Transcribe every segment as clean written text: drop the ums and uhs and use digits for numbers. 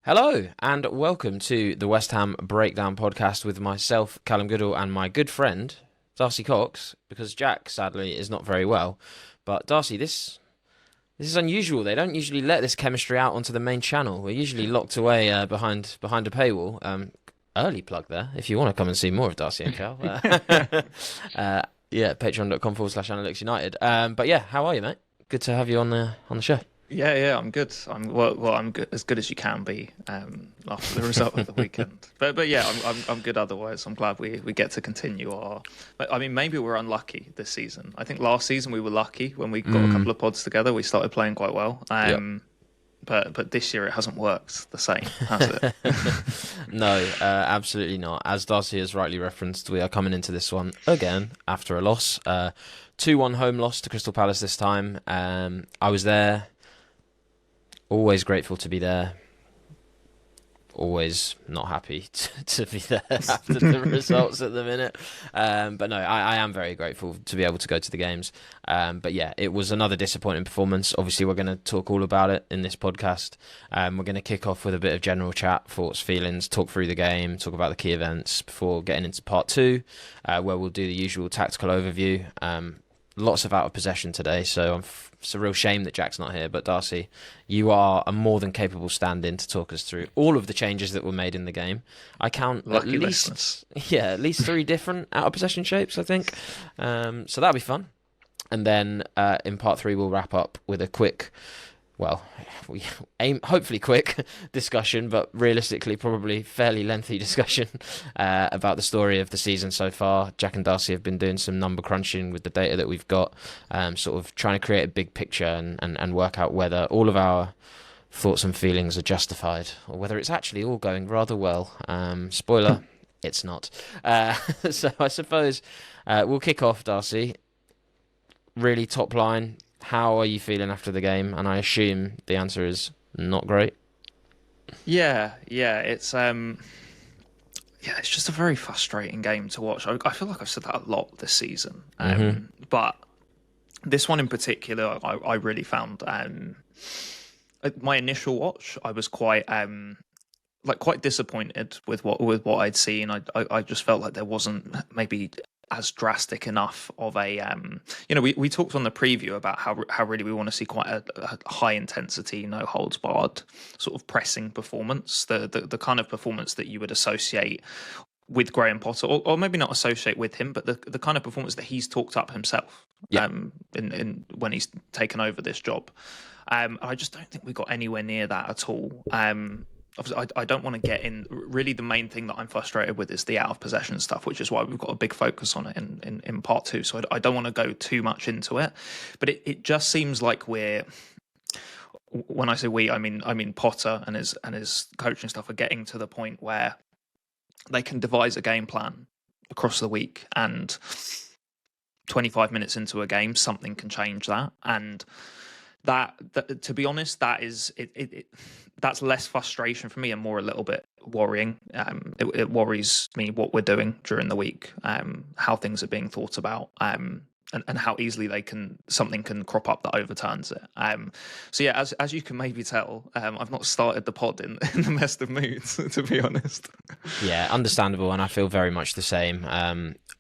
Hello and welcome to the West Ham Breakdown podcast with myself, Callum Goodall, and my good friend, Darcy Cox, because Jack, sadly, is not very well. But Darcy, this is unusual. They don't usually let this chemistry out onto the main channel. We're usually locked away behind a paywall. Early plug there, if you want to come and see more of Darcy and Cal. Patreon.com/Analytics United. But yeah, how are you, mate? Good to have you on the show. Yeah, I'm good. I'm good, as good as you can be after the result of the weekend. But yeah, I'm good otherwise. I'm glad we get to continue our. I mean, maybe we're unlucky this season. I think last season we were lucky when we got a couple of pods together. We started playing quite well. But this year it hasn't worked the same, has it? No, absolutely not. As Darcy has rightly referenced, we are coming into this one again after a loss. 2-1 home loss to Crystal Palace this time. I was there. Always grateful to be there. Always not happy to be there after the results at the minute. But no, I am very grateful to be able to go to the games. But yeah, it was another disappointing performance. Obviously, we're going to talk all about it in this podcast. We're going to kick off with a bit of general chat, thoughts, feelings, talk through the game, talk about the key events before getting into part two, where we'll do the usual tactical overview. Lots of out of possession today, so it's a real shame that Jack's not here. But Darcy, you are a more than capable stand-in to talk us through all of the changes that were made in the game. I count Lucky at least 3 different out of possession shapes, I think. So that'll be fun. And then in part 3, we'll wrap up with a quick, we aim hopefully quick discussion, but realistically probably fairly lengthy discussion about the story of the season so far. Jack and Darcy have been doing some number crunching with the data that we've got, sort of trying to create a big picture and work out whether all of our thoughts and feelings are justified or whether it's actually all going rather well. Spoiler, it's not. So I suppose we'll kick off, Darcy. Really top line. How are you feeling after the game? And I assume the answer is not great. Yeah, it's it's just a very frustrating game to watch. I feel like I've said that a lot this season, but this one in particular, I really found. My initial watch, I was quite disappointed with what I'd seen. I just felt like there wasn't maybe as drastic enough of a we talked on the preview about how really we want to see quite a high intensity, no holds barred sort of pressing performance, the kind of performance that you would associate with Graham Potter, or maybe not associate with him, but the kind of performance that he's talked up himself in when he's taken over this job. I just don't think we got anywhere near that at all. I don't want to get in. Really, the main thing that I'm frustrated with is the out of possession stuff, which is why we've got a big focus on it in part 2. So I don't want to go too much into it, but it just seems like when I say we, I mean Potter and his coaching staff are getting to the point where they can devise a game plan across the week, and 25 minutes into a game, something can change that. And that to be honest, that is it. That's less frustration for me and more a little bit worrying. It worries me what we're doing during the week, how things are being thought about, and how easily something can crop up that overturns it. So yeah, as you can maybe tell, I've not started the pod in the best of moods, to be honest. Yeah, understandable, and I feel very much the same.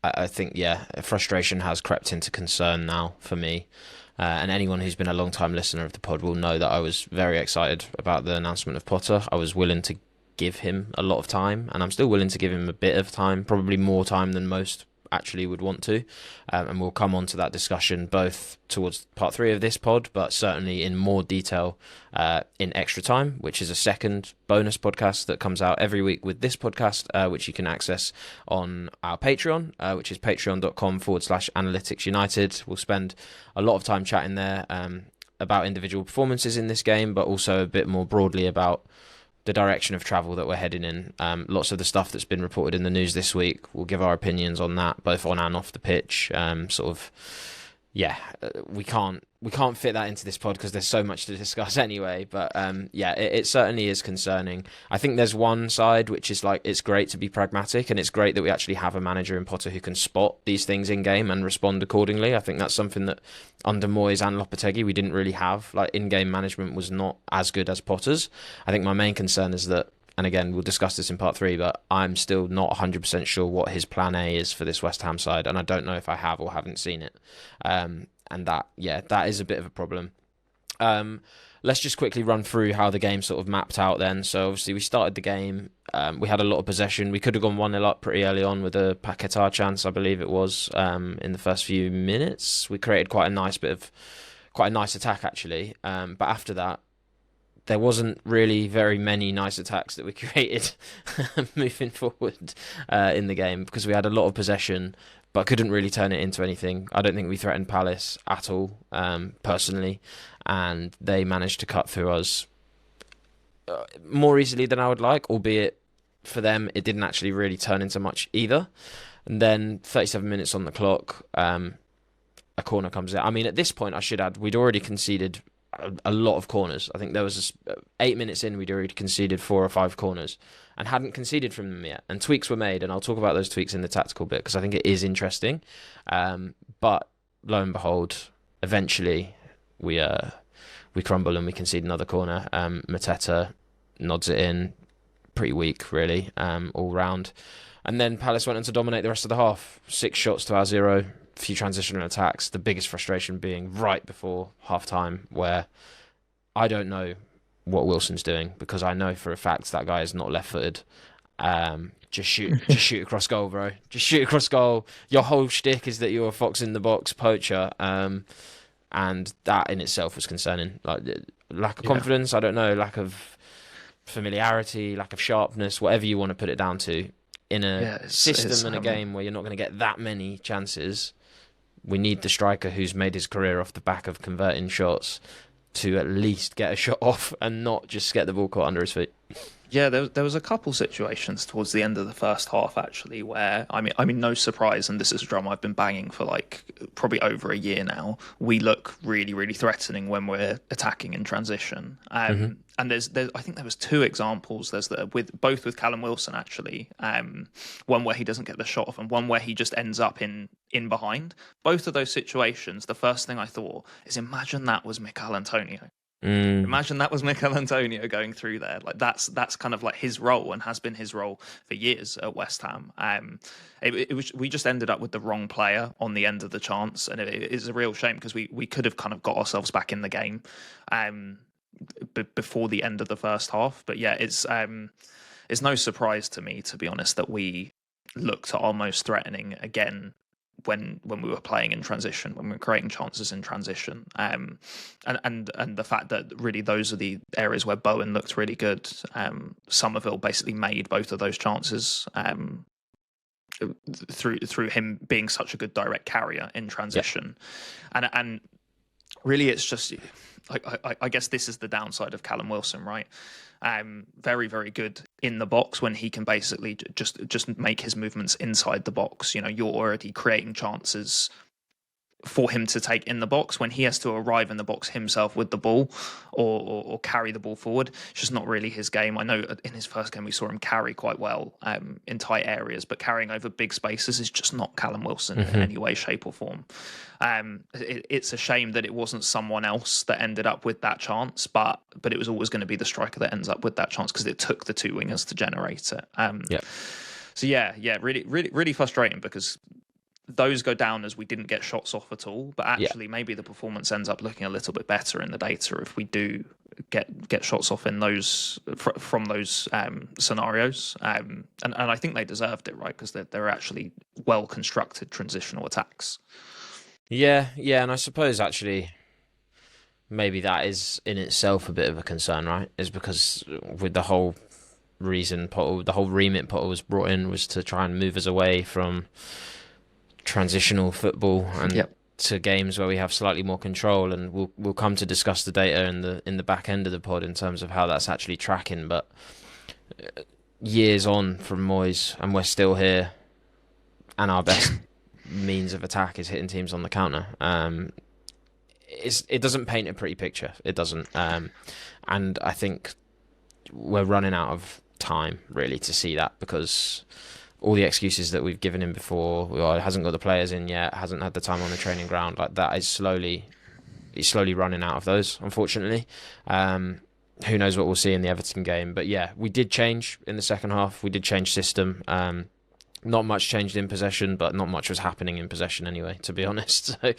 I think frustration has crept into concern now for me. And anyone who's been a long-time listener of the pod will know that I was very excited about the announcement of Potter. I was willing to give him a lot of time, and I'm still willing to give him a bit of time, probably more time than most actually would want to. And we'll come on to that discussion both towards part 3 of this pod, but certainly in more detail in Extra Time, which is a second bonus podcast that comes out every week with this podcast, which you can access on our Patreon, which is patreon.com/Analytics United. We'll spend a lot of time chatting there about individual performances in this game, but also a bit more broadly about the direction of travel that we're heading in. Lots of the stuff that's been reported in the news this week, we'll give our opinions on that, both on and off the pitch, sort of Yeah, we can't fit that into this pod because there's so much to discuss anyway. But yeah, it certainly is concerning. I think there's one side which is like it's great to be pragmatic, and it's great that we actually have a manager in Potter who can spot these things in game and respond accordingly. I think that's something that under Moyes and Lopetegui we didn't really have. Like in-game management was not as good as Potter's. I think my main concern is that, and again, we'll discuss this in part three, but I'm still not 100% sure what his plan A is for this West Ham side, and I don't know if I have or haven't seen it. And that, yeah, that is a bit of a problem. Let's just quickly run through how the game sort of mapped out then. So obviously we started the game, we had a lot of possession. We could have gone 1-0 up pretty early on with a Paquetá chance, I believe it was, in the first few minutes. We created quite a nice attack actually. But after that, there wasn't really very many nice attacks that we created moving forward in the game because we had a lot of possession but couldn't really turn it into anything. I don't think we threatened Palace at all, personally, and they managed to cut through us more easily than I would like, albeit for them it didn't actually really turn into much either. And then 37 minutes on the clock, a corner comes out. I mean, at this point, I should add, we'd already conceded a lot of corners. I think there was 8 minutes in, we'd already conceded 4 or 5 corners and hadn't conceded from them yet. And tweaks were made, and I'll talk about those tweaks in the tactical bit because I think it is interesting. But lo and behold, eventually we crumble and we concede another corner. Mateta nods it in, pretty weak really, all round. And then Palace went on to dominate the rest of the half. 6 shots to our 0. Few transitional attacks, the biggest frustration being right before half-time where I don't know what Wilson's doing because I know for a fact that guy is not left-footed. Just shoot across goal, bro. Just shoot across goal. Your whole shtick is that you're a fox in the box poacher, and that in itself was concerning. Like lack of confidence, I don't know, lack of familiarity, lack of sharpness, whatever you want to put it down to. In a system and a game where you're not going to get that many chances, we need the striker who's made his career off the back of converting shots to at least get a shot off and not just get the ball caught under his feet. Yeah, there was a couple situations towards the end of the first half actually where I mean no surprise, and this is a drum I've been banging for like probably over a year now. We look really really threatening when we're attacking in transition. And there's I think there was 2 examples. There's both with Callum Wilson actually. One where he doesn't get the shot off, and one where he just ends up in behind. Both of those situations, the first thing I thought is, imagine that was Mikel Antonio. Imagine that was Mikel Antonio going through there. Like that's kind of like his role and has been his role for years at West Ham. We just ended up with the wrong player on the end of the chance, and it is a real shame because we could have kind of got ourselves back in the game before the end of the first half. But yeah, it's no surprise to me, to be honest, that we looked at our most threatening again when we were playing in transition, when we were creating chances in transition, and the fact that really those are the areas where Bowen looked really good. Somerville basically made both of those chances through him being such a good direct carrier in transition, and really it's just I guess this is the downside of Callum Wilson, right? Very, very good in the box when he can basically just make his movements inside the box. You know, you're already creating chances for him to take in the box. When he has to arrive in the box himself with the ball or carry the ball forward, it's just not really his game. I know in his first game we saw him carry quite well in tight areas, but carrying over big spaces is just not Callum Wilson in any way, shape or form. It's a shame that it wasn't someone else that ended up with that chance, but it was always going to be the striker that ends up with that chance because it took the 2 wingers to generate it. So really, really, really frustrating because those go down as we didn't get shots off at all, but actually maybe the performance ends up looking a little bit better in the data if we do get shots off in those from those scenarios, and I think they deserved it, right? Because they're actually well constructed transitional attacks. Yeah, and I suppose actually maybe that is in itself a bit of a concern, right? Is because with the whole remit Potter was brought in was to try and move us away from transitional football and to games where we have slightly more control, and we'll come to discuss the data in the back end of the pod in terms of how that's actually tracking. But years on from Moyes, and we're still here, and our best means of attack is hitting teams on the counter. It doesn't paint a pretty picture. It doesn't. And I think we're running out of time really to see that, because all the excuses that we've given him before, well, it hasn't got the players in yet, hasn't had the time on the training ground, like that is he's slowly running out of those, unfortunately. Who knows what we'll see in the Everton game. But yeah, we did change in the second half. We did change system. Not much changed in possession, but not much was happening in possession anyway, to be honest. So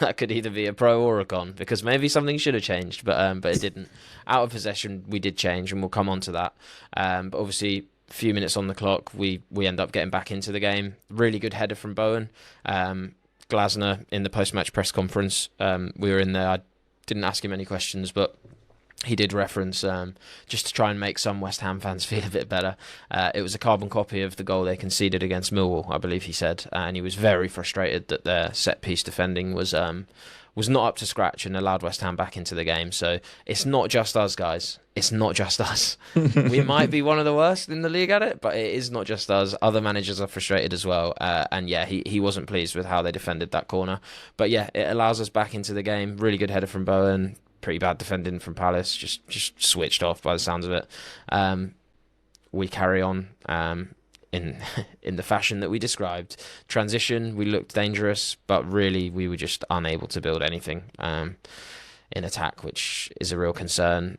that could either be a pro or a con, because maybe something should have changed, but it didn't. Out of possession, we did change, and we'll come on to that. But obviously, a few minutes on the clock, we end up getting back into the game. Really good header from Bowen. Glasner in the post-match press conference, we were in there. I didn't ask him any questions, but he did reference, just to try and make some West Ham fans feel a bit better. It was a carbon copy of the goal they conceded against Millwall, I believe he said, and he was very frustrated that their set-piece defending was not up to scratch and allowed West Ham back into the game. So it's not just us, guys. It's not just us. We might be one of the worst in the league at it, but it is not just us. Other managers are frustrated as well. And yeah, he wasn't pleased with how they defended that corner. But yeah, it allows us back into the game. Really good header from Bowen. Pretty bad defending from Palace. Just switched off by the sounds of it. We carry on in the fashion that we described. Transition, we looked dangerous, but really we were just unable to build anything in attack, which is a real concern.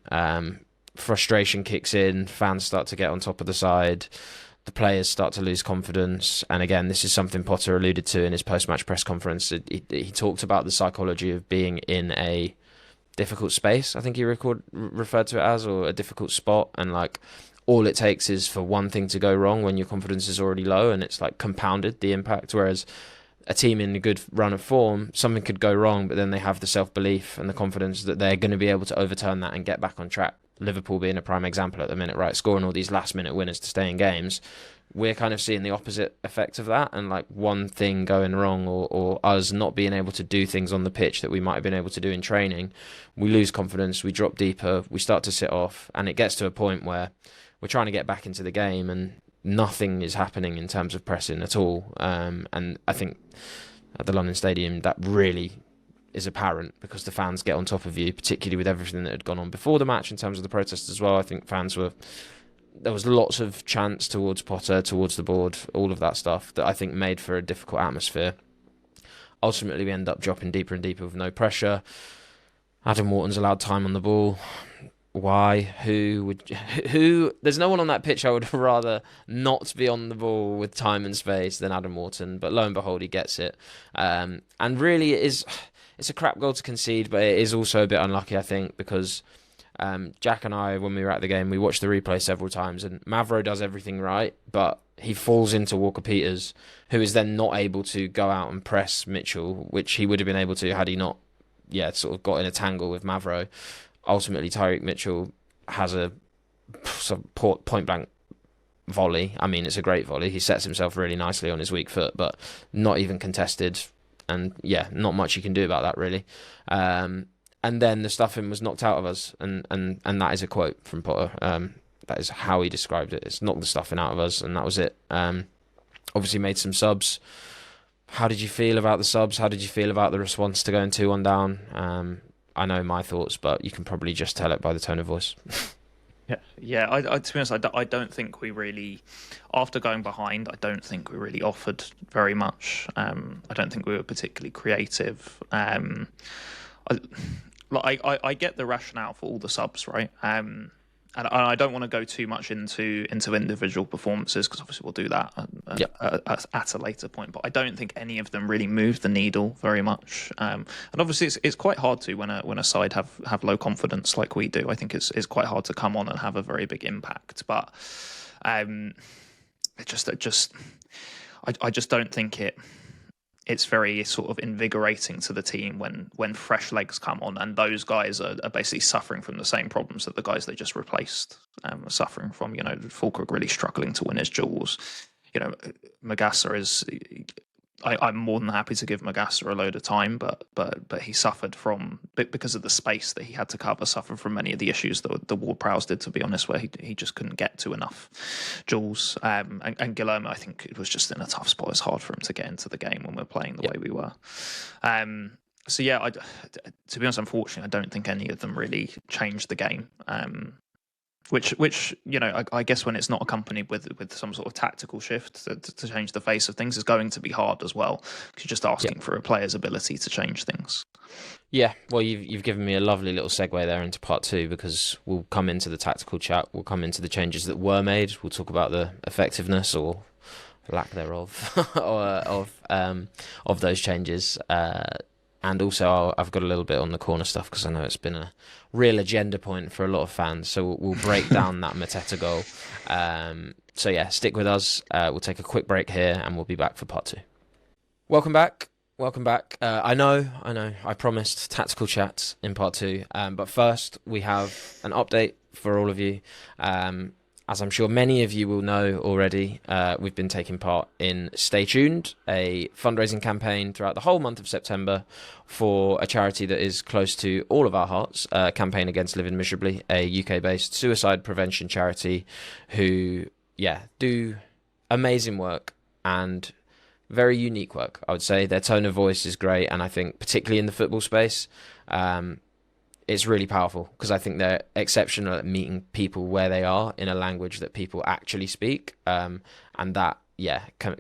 Frustration kicks in, fans start to get on top of the side, the players start to lose confidence, and again, this is something Potter alluded to in his post-match press conference. He talked about the psychology of being in a difficult space, I think he referred to it as, or a difficult spot, and like all it takes is for one thing to go wrong when your confidence is already low, and it's like compounded the impact. Whereas a team in a good run of form, something could go wrong, but then they have the self-belief and the confidence that they're going to be able to overturn that and get back on track. Liverpool being a prime example at the minute, right? Scoring all these last-minute winners to stay in games. We're kind of seeing the opposite effect of that, and like one thing going wrong, or us not being able to do things on the pitch that we might have been able to do in training, we lose confidence, we drop deeper, we start to sit off, and it gets to a point where we're trying to get back into the game and nothing is happening in terms of pressing at all. And I think at the London Stadium that really is apparent, because the fans get on top of you, particularly with everything that had gone on before the match in terms of the protests as well. I think there was lots of chants towards Potter, towards the board, all of that stuff that I think made for a difficult atmosphere. Ultimately, we end up dropping deeper and deeper with no pressure. Adam Wharton's allowed time on the ball. Why? Who? There's no one on that pitch I would rather not be on the ball with time and space than Adam Wharton, but lo and behold, he gets it. And really, it's a crap goal to concede, but it is also a bit unlucky, I think, because Jack and I, when we were at the game, we watched the replay several times, and Mavro does everything right, but he falls into Walker-Peters, who is then not able to go out and press Mitchell, which he would have been able to had he not, sort of got in a tangle with Mavro. Ultimately, Tyreek Mitchell has a point-blank volley. I mean, it's a great volley. He sets himself really nicely on his weak foot, but not even contested, and not much you can do about that, really. And then the stuffing was knocked out of us, and that is a quote from Potter. That is how he described it. It's knocked the stuffing out of us, and that was it. Obviously made some subs. How did you feel about the subs? How did you feel about the response to going 2-1 down? I know my thoughts, but you can probably just tell it by the tone of voice. Yeah. I to be honest, I don't think we really, after going behind, I don't think we really offered very much. I don't think we were particularly creative. I get the rationale for all the subs, right? And I don't want to go too much into individual performances, because obviously we'll do that at a later point. But I don't think any of them really moved the needle very much. And obviously it's quite hard to when a side have low confidence like we do. I think it's quite hard to come on and have a very big impact. But I just don't think it's very sort of invigorating to the team when fresh legs come on, and those guys are basically suffering from the same problems that the guys they just replaced are suffering from. Fulkrug really struggling to win his duels. Magassa is I'm more than happy to give Magassa a load of time, but he suffered from, because of the space that he had to cover, suffered from many of the issues that the Ward-Prowse did, to be honest, where he just couldn't get to enough duels. And Guillermo, I think it was just in a tough spot. It's hard for him to get into the game when we're playing the way we were. So yeah, to be honest, unfortunately, I don't think any of them really changed the game. Which I guess when it's not accompanied with some sort of tactical shift to change the face of things is going to be hard as well, because you're just asking for a player's ability to change things. Yeah, well, you've given me a lovely little segue there into part two, because we'll come into the tactical chat, we'll come into the changes that were made, we'll talk about the effectiveness or lack thereof of those changes. And also, I've got a little bit on the corner stuff, because I know it's been a real agenda point for a lot of fans. So we'll break down that Mateta goal. So yeah, stick with us. We'll take a quick break here, and we'll be back for part two. Welcome back. I know. I promised tactical chats in part two. But first, we have an update for all of you. As I'm sure many of you will know already, we've been taking part in Stay Tuned, a fundraising campaign throughout the whole month of September for a charity that is close to all of our hearts, Campaign Against Living Miserably, a UK-based suicide prevention charity who, do amazing work and very unique work, I would say. Their tone of voice is great, and I think particularly in the football space, it's really powerful, because I think they're exceptional at meeting people where they are in a language that people actually speak, and that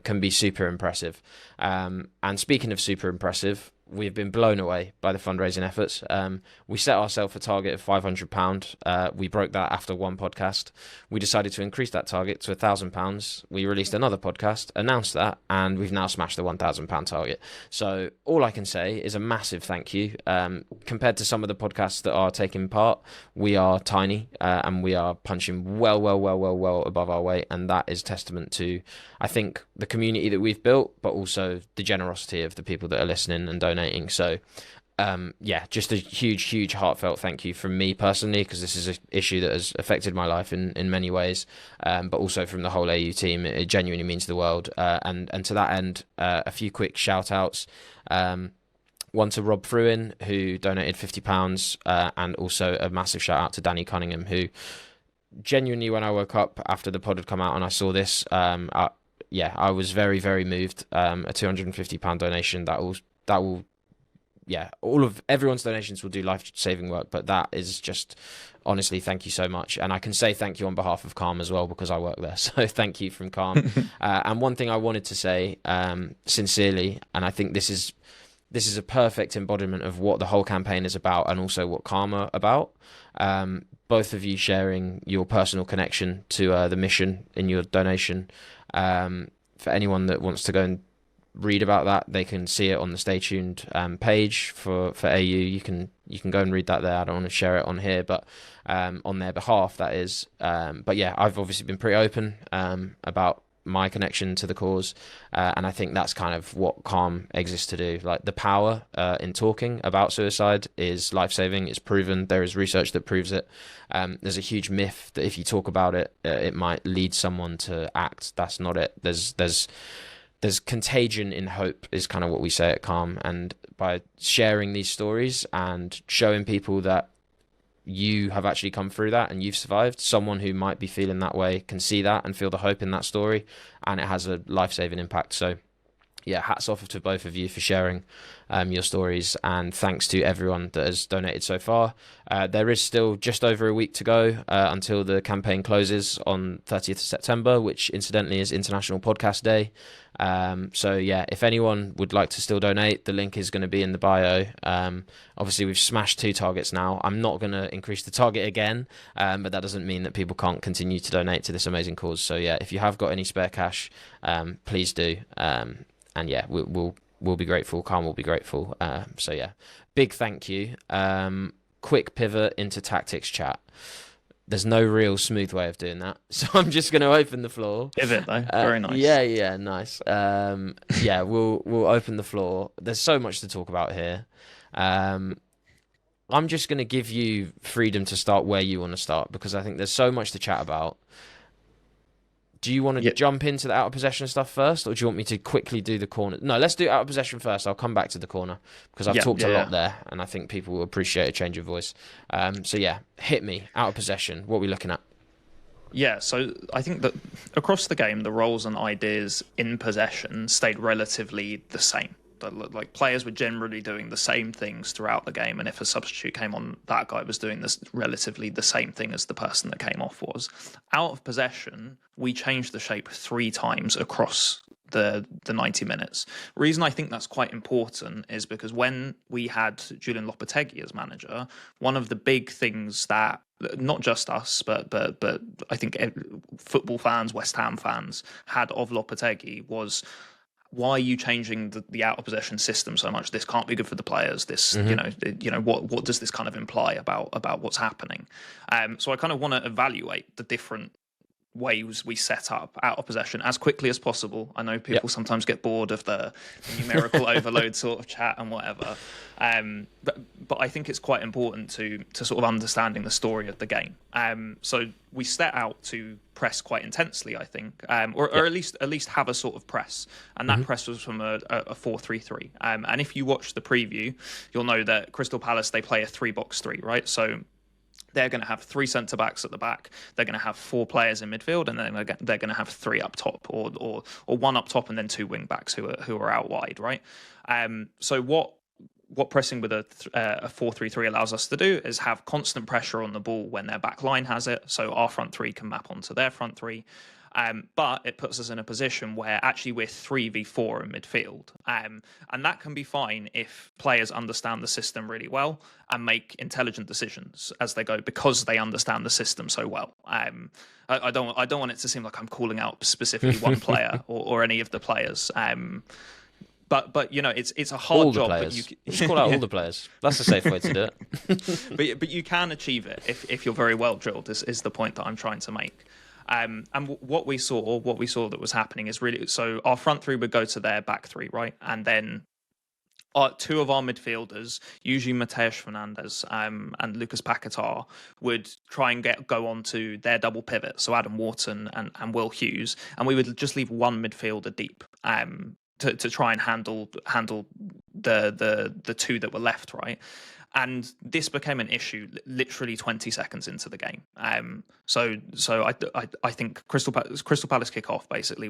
can be super impressive. And speaking of super impressive, we've been blown away by the fundraising efforts. We set ourselves a target of £500. We broke that after one podcast. We decided to increase that target to £1,000. We released another podcast, announced that, and we've now smashed the £1,000 target. So all I can say is a massive thank you. Compared to some of the podcasts that are taking part, we are tiny, and we are punching well above our weight, and that is testament to, I think, the community that we've built, but also the generosity of the people that are listening and donating. So just a huge heartfelt thank you from me personally, because this is an issue that has affected my life in many ways, but also from the whole AU team. It genuinely means the world, and to that end, a few quick shout outs. One to Rob Fruin, who donated £50, and also a massive shout out to Danny Cunningham, who genuinely, when I woke up after the pod had come out and I saw this, I was very moved. A £250 donation that will all of everyone's donations will do life-saving work, but that is just, honestly, thank you so much. And I can say thank you on behalf of Calm as well, because I work there. So thank you from Calm. And one thing I wanted to say, sincerely, and I think this is a perfect embodiment of what the whole campaign is about, and also what Calm are about. Both of you sharing your personal connection to the mission in your donation. For anyone that wants to go and read about that, they can see it on the Stay Tuned page for AU. You can go and read that there. I don't want to share it on here, but on their behalf, that is. But yeah, I've obviously been pretty open about my connection to the cause, and I think that's kind of what Calm exists to do. Like, the power in talking about suicide is life-saving. It's proven. There is research that proves it. There's a huge myth that if you talk about it, it might lead someone to act. That's not it. There's contagion in hope, is kind of what we say at Calm, and by sharing these stories and showing people that you have actually come through that and you've survived, someone who might be feeling that way can see that and feel the hope in that story, and it has a life-saving impact. So yeah, hats off to both of you for sharing your stories, and thanks to everyone that has donated so far. There is still just over a week to go until the campaign closes on 30th of September, which incidentally is International Podcast Day. So yeah, if anyone would like to still donate, the link is going to be in the bio. Obviously, we've smashed 2 targets now. I'm not going to increase the target again, but that doesn't mean that people can't continue to donate to this amazing cause. So yeah, if you have got any spare cash, please do. And yeah, we'll be grateful. Calm will be grateful. So yeah, big thank you. Quick pivot into tactics chat. There's no real smooth way of doing that, so I'm just going to open the floor. Pivot though, very nice. Yeah, nice. We'll open the floor. There's so much to talk about here. I'm just going to give you freedom to start where you want to start, because I think there's so much to chat about. Do you want to jump into the out of possession stuff first, or do you want me to quickly do the corner? No, let's do out of possession first. I'll come back to the corner because I've talked a lot there, and I think people will appreciate a change of voice. So yeah, hit me. Out of possession. What are we looking at? Yeah, so I think that across the game, the roles and ideas in possession stayed relatively the same. Like players were generally doing the same things throughout the game, and if a substitute came on, that guy was doing this relatively the same thing as the person that came off was. Out of possession, we changed the shape 3 times across the 90 minutes. The reason I think that's quite important is because when we had Julian Lopetegui as manager, one of the big things that not just us, but I think football fans, West Ham fans had of Lopetegui was, why are you changing the out of possession system so much? This can't be good for the players. This, what does this kind of imply about what's happening? So I kind of want to evaluate the different ways we set up out of possession as quickly as possible. I know people sometimes get bored of the numerical overload sort of chat and whatever, but I think it's quite important to sort of understanding the story of the game. So we set out to press quite intensely, I think, or at least have a sort of press, and that press was from a 4-3-3. And if you watch the preview, you'll know that Crystal Palace, they play a 3-box-3, right? So they're going to have 3 centre-backs at the back. They're going to have 4 players in midfield, and then they're going to have 3 up top, or 1 up top, and then 2 wing-backs who are out wide, right? So what pressing with a 4-3-3 allows us to do is have constant pressure on the ball when their back line has it, so our front 3 can map onto their front 3. But it puts us in a position where actually we're 3v4 in midfield. And that can be fine if players understand the system really well and make intelligent decisions as they go, because they understand the system so well. I don't want it to seem like I'm calling out specifically one player or any of the players. But it's a hard all the job. Players. But you just call out all the players. That's a safe way to do it. But you can achieve it if you're very well drilled. Is the point that I'm trying to make. And what we saw that was happening is really, so our front 3 would go to their back 3, right? And then 2 of our midfielders, usually Mateus Fernandes and Lucas Paquetá, would try and go on to their double pivot, so Adam Wharton and Will Hughes, and we would just leave 1 midfielder deep to try and handle the 2 that were left, right? And this became an issue literally 20 seconds into the game. So I think Crystal Palace kick off, basically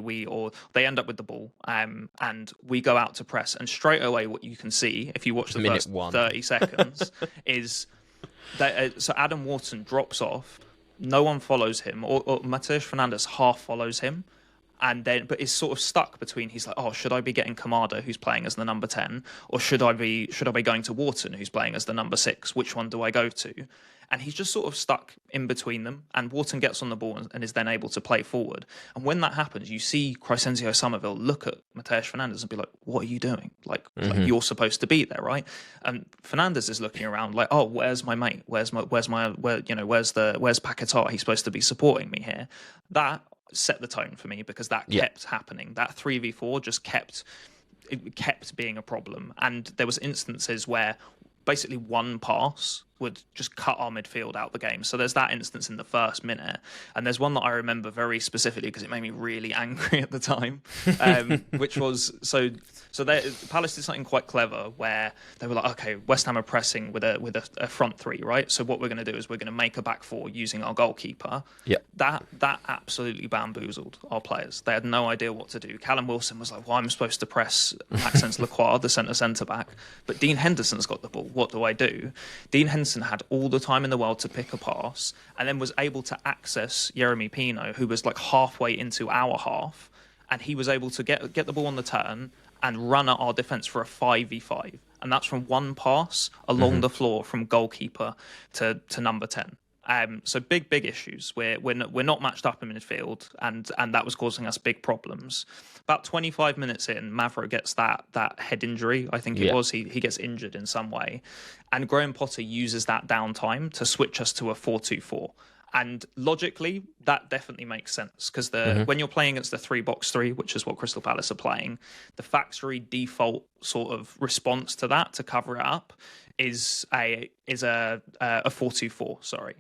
they end up with the ball, and we go out to press, and straight away what you can see if you watch the first 30 seconds is that so Adam Wharton drops off, no one follows him, or Mateus Fernandes half follows him. But is sort of stuck between, he's like, oh, should I be getting Kamada, who's playing as the number 10, or should I be going to Wharton, who's playing as the number 6? Which one do I go to? And he's just sort of stuck in between them. And Wharton gets on the ball and is then able to play forward. And when that happens, you see Crescencio Somerville look at Mateus Fernandes and be like, what are you doing? Like you're supposed to be there, right? And Fernandes is looking around like, oh, where's my mate? Where's Paquetá? He's supposed to be supporting me here. That set the tone for me, because that kept happening. That 3v4 just kept being a problem, and there was instances where basically 1 pass would just cut our midfield out the game. So there's that instance in the first minute, and there's one that I remember very specifically because it made me really angry at the time, which was Palace did something quite clever where they were like, okay, West Ham are pressing with a front 3, right? So what we're going to do is we're going to make a back 4 using our goalkeeper. Yeah, that absolutely bamboozled our players. They had no idea what to do. Callum Wilson was like, well, I'm supposed to press Maxence Lacroix, the centre back, but Dean Henderson's got the ball. What do I do? Dean Henderson had all the time in the world to pick a pass, and then was able to access Jeremy Pino, who was like halfway into our half, and he was able to get the ball on the turn and run at our defence for a 5v5, and that's from 1 pass along the floor from goalkeeper to number 10. So big issues. We're not matched up in midfield, and that was causing us big problems. About 25 minutes in, Mavro gets that head injury. I think it was he gets injured in some way, and Graham Potter uses that downtime to switch us to a 4-2-4. And logically, that definitely makes sense, because when you're playing against the 3-box-3, which is what Crystal Palace are playing, the factory default sort of response to that, to cover it up, is a 4-2-4. Sorry.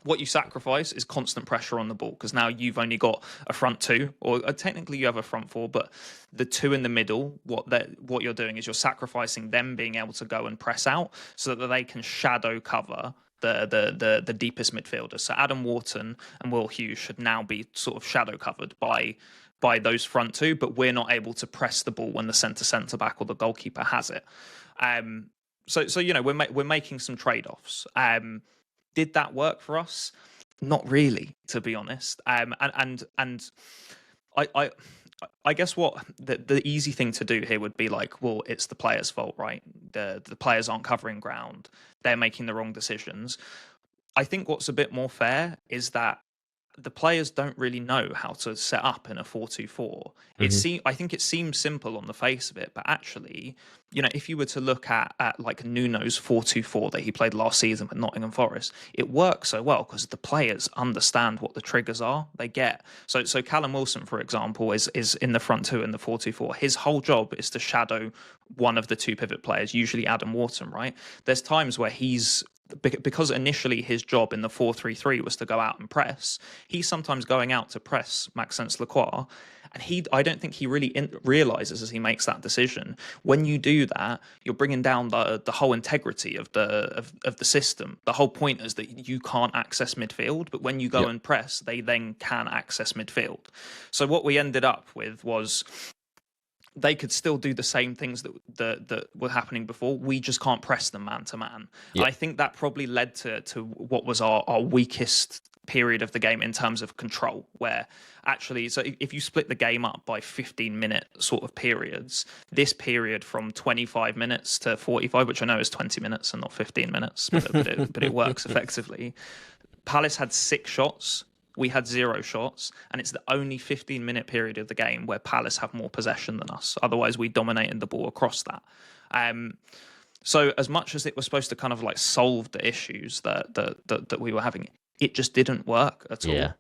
what you sacrifice is constant pressure on the ball, because now you've only got a front two, or technically you have a front four, but the two in the middle, what you're doing is you're sacrificing them being able to go and press out so that they can shadow cover the deepest midfielders. So Adam Wharton and Will Hughes should now be sort of shadow covered by those front two, but we're not able to press the ball when the centre back or the goalkeeper has it. So you know, we're making some trade-offs. Did that work for us? Not really, to be honest. And I guess what the easy thing to do here would be like, well, it's the players' fault, right? The players aren't covering ground. They're making the wrong decisions. I think what's a bit more fair is that the players don't really know how to set up in a 4-2-4. I think it seems simple on the face of it, but actually, you know, if you were to look at like Nuno's 4-2-4 that he played last season with Nottingham Forest, it works so well because the players understand what the triggers are. They get so Callum Wilson, for example, is in the front two in the 4-2-4. His whole job is to shadow one of the two pivot players, usually Adam Wharton, right? There's times where because initially his job in the 4-3-3 was to go out and press, he's sometimes going out to press Maxence Lacroix, and I don't think he really realizes as he makes that decision. When you do that, you're bringing down the whole integrity of the system. The whole point is that you can't access midfield, but when you go and press, they then can access midfield. So what we ended up with was, they could still do the same things that were happening before. We just can't press them man to man. Yeah. I think that probably led to what was our weakest period of the game in terms of control, where actually, so if you split the game up by 15-minute sort of periods, this period from 25 minutes to 45, which I know is 20 minutes and not 15 minutes, but it works effectively. Palace had 6 shots. We had 0 shots, and it's the only 15-minute period of the game where Palace have more possession than us. Otherwise, we dominated the ball across that. So as much as it was supposed to kind of like solve the issues that we were having, it just didn't work at all. Yeah.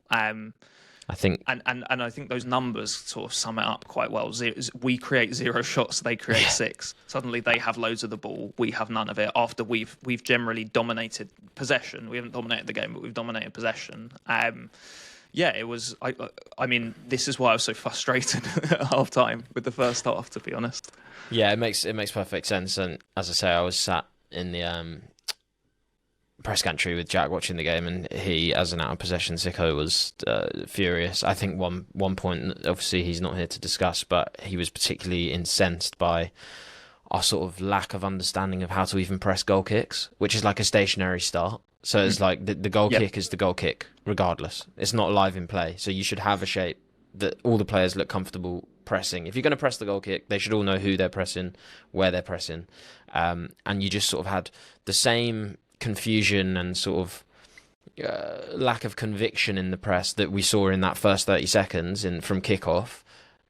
I think, and I think those numbers sort of sum it up quite well. We create 0 shots, they create 6. Suddenly they have loads of the ball, we have none of it. After we've generally dominated possession, we haven't dominated the game, but we've dominated possession. It was. I mean, this is why I was so frustrated at half time with the first half, to be honest. Yeah, it makes perfect sense. And as I say, I was sat in the press gantry with Jack watching the game, and he, as an out of possession sicko, was furious. I think one point, obviously he's not here to discuss, but he was particularly incensed by our sort of lack of understanding of how to even press goal kicks, which is like a stationary start. So it's like the goal kick is the goal kick regardless. It's not live in play, so you should have a shape that all the players look comfortable pressing. If you're going to press the goal kick, they should all know who they're pressing, where they're pressing, and you just sort of had the same confusion and sort of lack of conviction in the press that we saw in that first 30 seconds from kickoff,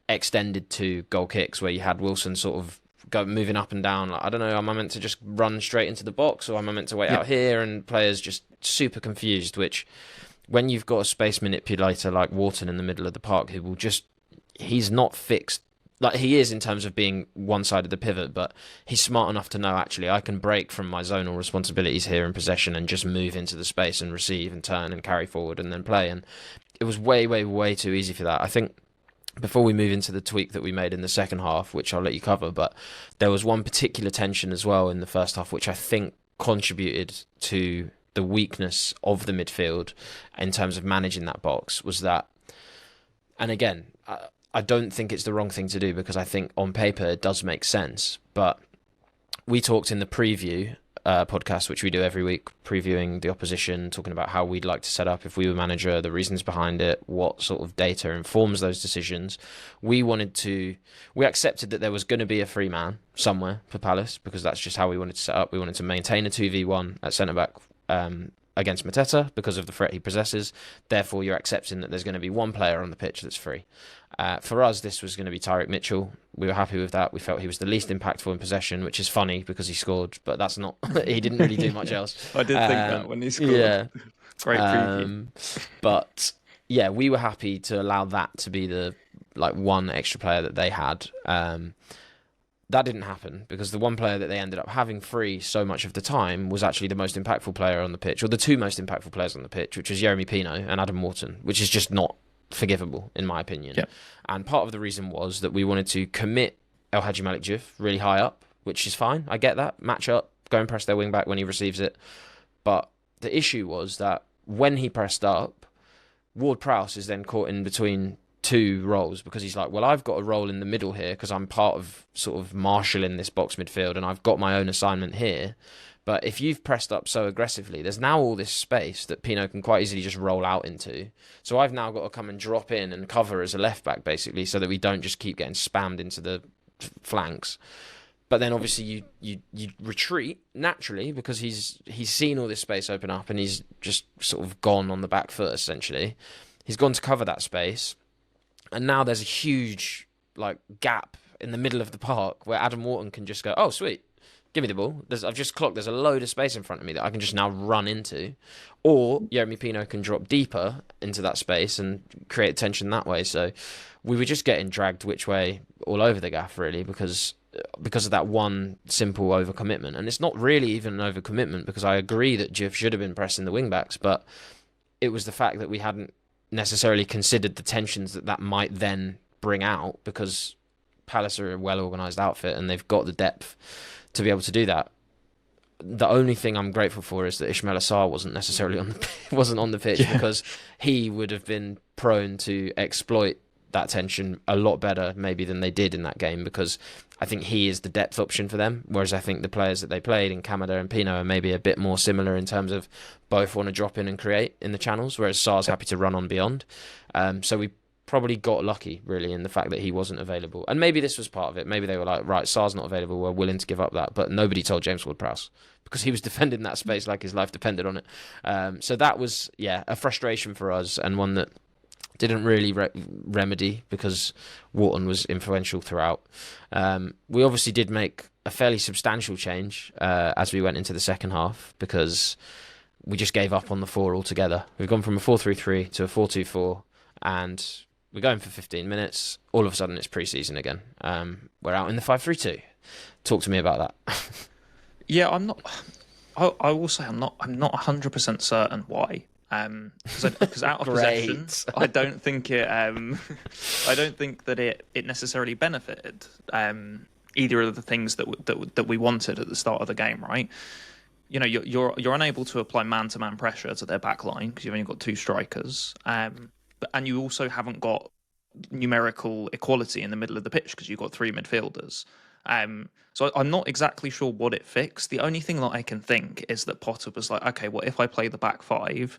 extended to goal kicks, where you had Wilson sort of moving up and down. Like, I don't know, am I meant to just run straight into the box, or am I meant to wait out here? And players just super confused, which when you've got a space manipulator like Wharton in the middle of the park, who will just, he's not fixed. Like, he is in terms of being one side of the pivot, but he's smart enough to know, actually, I can break from my zonal responsibilities here in possession and just move into the space and receive and turn and carry forward and then play. And it was way, way, way too easy for that. I think before we move into the tweak that we made in the second half, which I'll let you cover, but there was one particular tension as well in the first half, which I think contributed to the weakness of the midfield in terms of managing that box, was that, and again, I don't think it's the wrong thing to do, because I think on paper it does make sense. But we talked in the preview podcast, which we do every week, previewing the opposition, talking about how we'd like to set up if we were manager, the reasons behind it, what sort of data informs those decisions. We accepted that there was going to be a free man somewhere for Palace, because that's just how we wanted to set up. We wanted to maintain a 2v1 at centre-back against Mateta because of the threat he possesses. Therefore, you're accepting that there's going to be one player on the pitch that's free. For us, this was going to be Tyrick Mitchell. We were happy with that. We felt he was the least impactful in possession, which is funny because he scored, but that's not. He didn't really do much else. I did think that when he scored. Yeah. Great preview. But yeah, we were happy to allow that to be the one extra player that they had. that didn't happen because the one player that they ended up having free so much of the time was actually the most impactful player on the pitch, or the two most impactful players on the pitch, which was Jeremy Pino and Adam Wharton, which is just not forgivable in my opinion. Yeah. And part of the reason was that we wanted to commit El Hadji Malik Diouf really high up, which is fine. I get that. Match up, go and press their wing back when he receives it. But the issue was that when he pressed up, Ward-Prowse is then caught in between two roles because he's like, well, I've got a role in the middle here because I'm part of sort of marshalling this box midfield and I've got my own assignment here. But if you've pressed up so aggressively, there's now all this space that Pino can quite easily just roll out into. So I've now got to come and drop in and cover as a left back, basically, so that we don't just keep getting spammed into the flanks. But then obviously you retreat naturally because he's seen all this space open up and he's just sort of gone on the back foot, essentially. He's gone to cover that space. And now there's a huge gap in the middle of the park where Adam Wharton can just go, oh, sweet, give me the ball. I've just clocked there's a load of space in front of me that I can just now run into. Or Jeremy Pino can drop deeper into that space and create tension that way. So we were just getting dragged which way all over the gaff, really, because of that one simple overcommitment. And it's not really even an overcommitment because I agree that Diouf should have been pressing the wing-backs, but it was the fact that we hadn't necessarily considered the tensions that might then bring out because Palace are a well-organised outfit and they've got the depth to be able to do that. The only thing I'm grateful for is that Ismail Assar wasn't necessarily wasn't on the pitch because he would have been prone to exploit that tension a lot better maybe than they did in that game because I think he is the depth option for them, whereas I think the players that they played in Kamada and Pino are maybe a bit more similar in terms of both want to drop in and create in the channels, whereas Sarr's happy to run on beyond. So we probably got lucky, really, in the fact that he wasn't available. And maybe this was part of it. Maybe they were like, right, Sarr's not available, we're willing to give up that. But nobody told James Ward-Prowse because he was defending that space like his life depended on it. So that was, a frustration for us and one that didn't really remedy because Wharton was influential throughout. We obviously did make a fairly substantial change as we went into the second half because we just gave up on the 4 altogether. We've gone from a 4-3-3 to a 4-2-4 and we're going for 15 minutes. All of a sudden it's pre-season again. We're out in the 5-3-2. Talk to me about that. Yeah, I'm not. I will say I'm not 100% certain why. Because out of possession, I don't think it. I don't think that it necessarily benefited either of the things that we wanted at the start of the game. Right? You know, you're unable to apply man-to-man pressure to their back line because you've only got 2 strikers, and you also haven't got numerical equality in the middle of the pitch because you've got 3 midfielders. So I'm not exactly sure what it fixed. The only thing that I can think is that Potter was like, okay, well, if I play the back 5,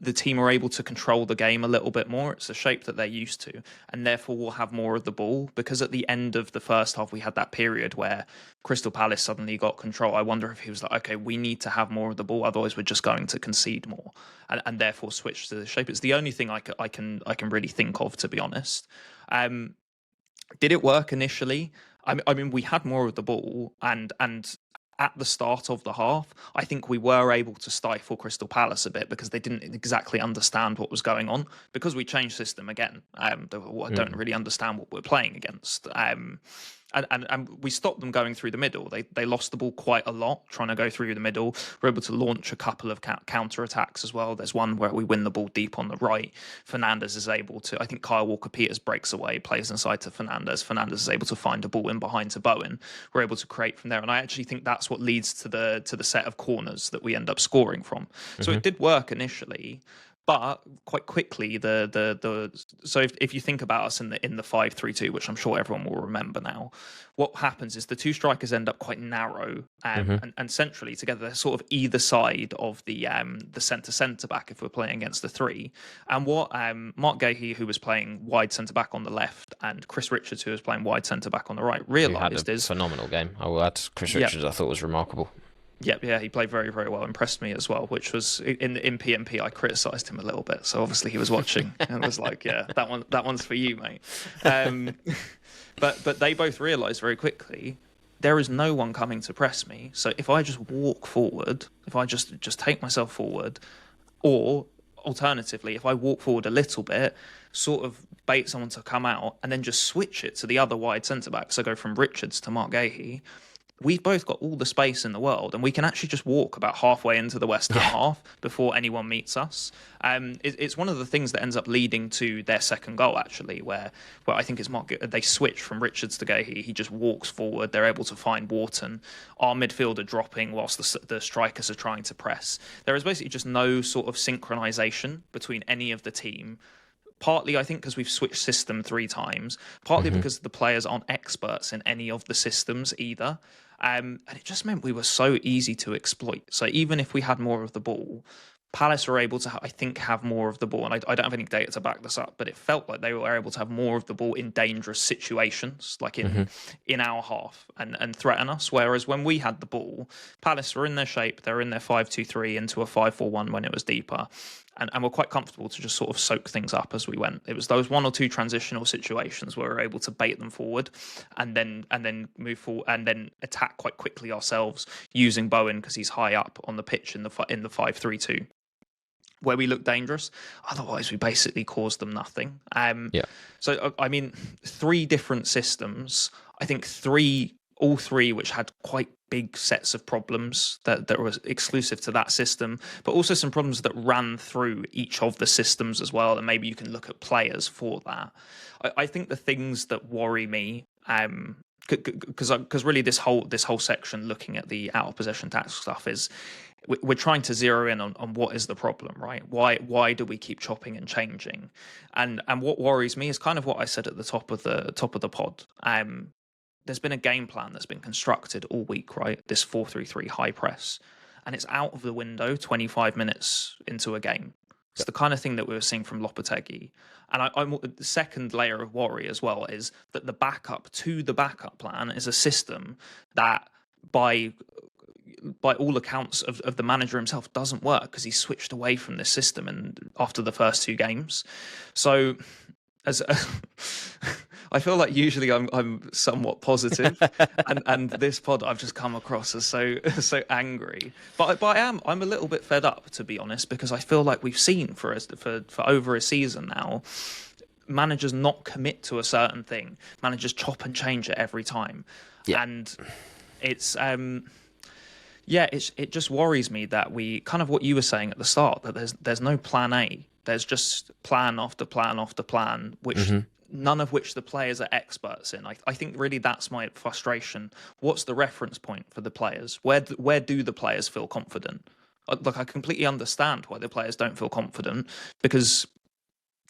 the team are able to control the game a little bit more. It's a shape that they're used to, and therefore we'll have more of the ball. Because at the end of the first half, we had that period where Crystal Palace suddenly got control. I wonder if he was like, okay, we need to have more of the ball, otherwise we're just going to concede more, and therefore switch to the shape. It's the only thing I can really think of, to be honest. Did it work initially? I mean, we had more of the ball, and at the start of the half, I think we were able to stifle Crystal Palace a bit because they didn't exactly understand what was going on. Because we changed system again, I don't really understand what we're playing against. And we stopped them going through the middle. They lost the ball quite a lot trying to go through the middle. We're able to launch a couple of counter attacks as well. There's one where we win the ball deep on the right. Fernandes is able to. I think Kyle Walker-Peters breaks away, plays inside to Fernandes. Fernandes is able to find a ball in behind to Bowen. We're able to create from there, and I actually think that's what leads to the set of corners that we end up scoring from. So it did work initially. But quite quickly, so if you think about us in the 5-3-2, which I'm sure everyone will remember now, what happens is the 2 strikers end up quite narrow and centrally together. They're sort of either side of the centre back if we're playing against the 3. And what Mark Gahey, who was playing wide centre back on the left, and Chris Richards, who was playing wide centre back on the right, realised is phenomenal game. I will add Chris Richards. I thought was remarkable. Yeah, he played very, very well. Impressed me as well, which was in PMP. I criticised him a little bit, so obviously he was watching and was like, "Yeah, that one's for you, mate." But they both realised very quickly there is no one coming to press me. So if I just walk forward, if I just take myself forward, or alternatively, if I walk forward a little bit, sort of bait someone to come out and then just switch it to the other wide centre back. So go from Richards to Mark Gahey. We've both got all the space in the world, and we can actually just walk about halfway into the West Ham half before anyone meets us. It's one of the things that ends up leading to their second goal, actually, where I think it's they switch from Richards to Gahey. He just walks forward. They're able to find Wharton. Our midfielder dropping whilst the strikers are trying to press. There is basically just no sort of synchronisation between any of the team. Partly, I think, because we've switched system 3 times. Partly because the players aren't experts in any of the systems either. And it just meant we were so easy to exploit. So even if we had more of the ball, Palace were able to, I think, have more of the ball. And I don't have any data to back this up, but it felt like they were able to have more of the ball in dangerous situations, like in our half, and threaten us. Whereas when we had the ball, Palace were in their shape. They were in their 5-2-3 into a 5-4-1 when it was deeper. And we're quite comfortable to just sort of soak things up as we went. It was those 1 or 2 transitional situations where we were able to bait them forward and then move forward and then attack quite quickly ourselves using Bowen because he's high up on the pitch in the 5-3-2 where we look dangerous. Otherwise, we basically caused them nothing. So, I mean, 3 different systems. I think all three which had quite big sets of problems that were exclusive to that system, but also some problems that ran through each of the systems as well. And maybe you can look at players for that. I think the things that worry me, because really this whole section looking at the out of possession tactical stuff is we're trying to zero in on what is the problem, right? Why do we keep chopping and changing? And what worries me is kind of what I said at the top of the pod. There's been a game plan that's been constructed all week, right? This 4-3-3 high press, and it's out of the window 25 minutes into a game. It's the kind of thing that we were seeing from Lopetegui. And the second layer of worry as well is that the backup to the backup plan is a system that by all accounts of the manager himself doesn't work because he switched away from this system and after the first 2 games. So I feel like usually I'm somewhat positive, and this pod I've just come across as so angry. But I'm a little bit fed up, to be honest, because I feel like we've seen for over a season now, managers not commit to a certain thing. Managers chop and change it every time, and it's it just worries me that we kind of what you were saying at the start, that there's no plan A. There's just plan after plan after plan, which none of which the players are experts in. I think really that's my frustration. What's the reference point for the players? Where do the players feel confident? Like, I completely understand why the players don't feel confident, because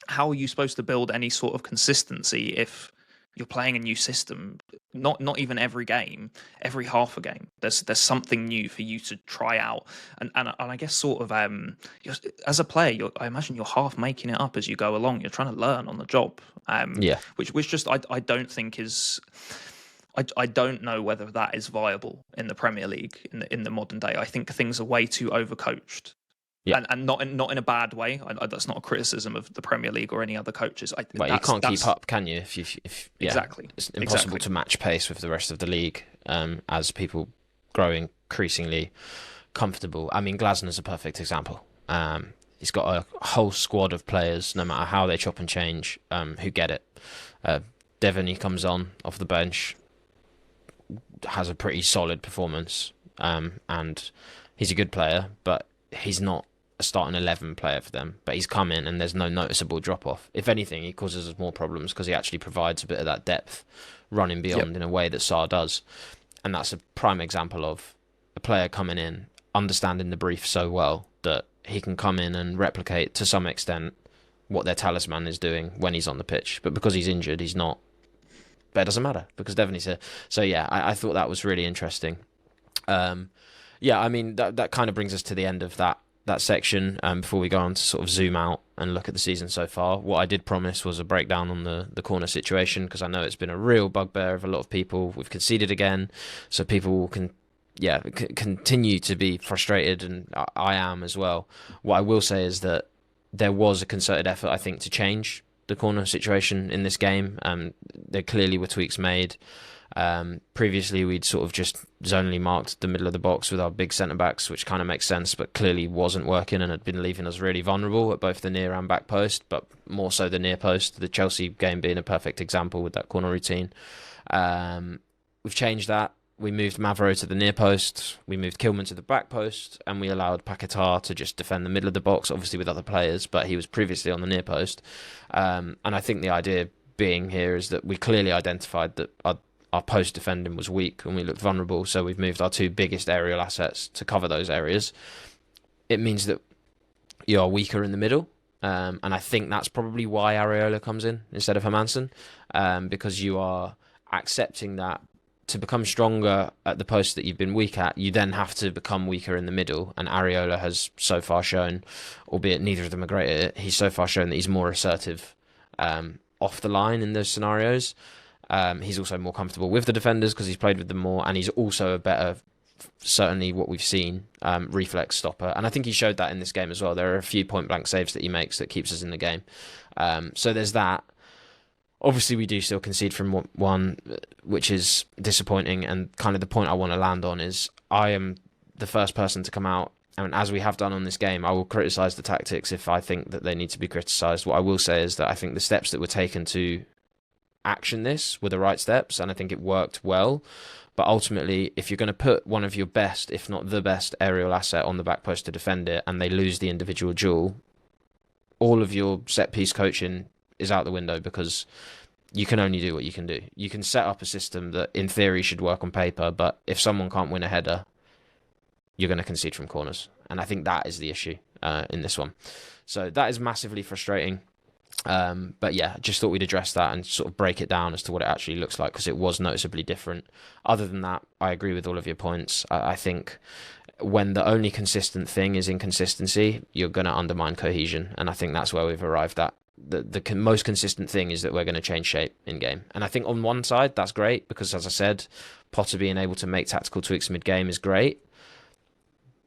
how are you supposed to build any sort of consistency if you're playing a new system? Not even every game, every half a game. There's something new for you to try out, and I guess sort of as a player, I imagine you're half making it up as you go along. You're trying to learn on the job. Which just I don't think is. I don't know whether that is viable in the Premier League in the modern day. I think things are way too overcoached. Yeah. And not in a bad way. That's not a criticism of the Premier League or any other coaches. You can't keep up, can you? Exactly. It's impossible to match pace with the rest of the league as people grow increasingly comfortable. I mean, Glasner's a perfect example. He's got a whole squad of players, no matter how they chop and change, who get it. Devaney comes on off the bench, has a pretty solid performance, and he's a good player, but he's not a starting 11 player for them, but he's come in and there's no noticeable drop-off. If anything, he causes us more problems because he actually provides a bit of that depth running beyond in a way that Sarr does. And that's a prime example of a player coming in, understanding the brief so well that he can come in and replicate to some extent what their talisman is doing when he's on the pitch. But because he's injured, he's not. But it doesn't matter because Devaney's here. So yeah, I thought that was really interesting. I mean, that kind of brings us to the end of that section before we go on to sort of zoom out and look at the season so far. What I did promise was a breakdown on the corner situation, because I know it's been a real bugbear of a lot of people. We've conceded again, so people can continue to be frustrated, and I am as well. What I will say is that there was a concerted effort, I think, to change the corner situation in this game. There clearly were tweaks made. Previously, we'd sort of just zonally marked the middle of the box with our big centre-backs, which kind of makes sense, but clearly wasn't working and had been leaving us really vulnerable at both the near and back post, but more so the near post, the Chelsea game being a perfect example with that corner routine. We've changed that. We moved Mavro to the near post, we moved Kilman to the back post, and we allowed Paquetá to just defend the middle of the box, obviously with other players, but he was previously on the near post. And I think the idea being here is that we clearly identified that our post defending was weak and we looked vulnerable, so we've moved our two biggest aerial assets to cover those areas. It means that you are weaker in the middle, and I think that's probably why Areola comes in instead of Hermansen, because you are accepting that to become stronger at the post that you've been weak at, you then have to become weaker in the middle. And Areola has so far shown, albeit neither of them are great at it, he's so far shown that he's more assertive off the line in those scenarios. He's also more comfortable with the defenders because he's played with them more, and he's also a better, certainly what we've seen, reflex stopper. And I think he showed that in this game as well. There are a few point-blank saves that he makes that keeps us in the game. So there's that. Obviously, we do still concede from one, which is disappointing. And kind of the point I want to land on is I am the first person to come out, and as we have done on this game, I will criticise the tactics if I think that they need to be criticised. What I will say is that I think the steps that were taken to action this were the right steps, and I think it worked well. But ultimately, if you're going to put one of your best, if not the best, aerial asset on the back post to defend it, and they lose the individual duel, all of your set-piece coaching is out the window, because you can only do what you can do. You can set up a system that in theory should work on paper, but if someone can't win a header, you're going to concede from corners. And I think that is the issue in this one. So that is massively frustrating. But yeah, just thought we'd address that and sort of break it down as to what it actually looks like, because it was noticeably different. Other than that, I agree with all of your points. I think when the only consistent thing is inconsistency, you're going to undermine cohesion. And I think that's where we've arrived at. The most consistent thing is that we're going to change shape in game. And I think on one side, that's great, because as I said, Potter being able to make tactical tweaks mid-game is great.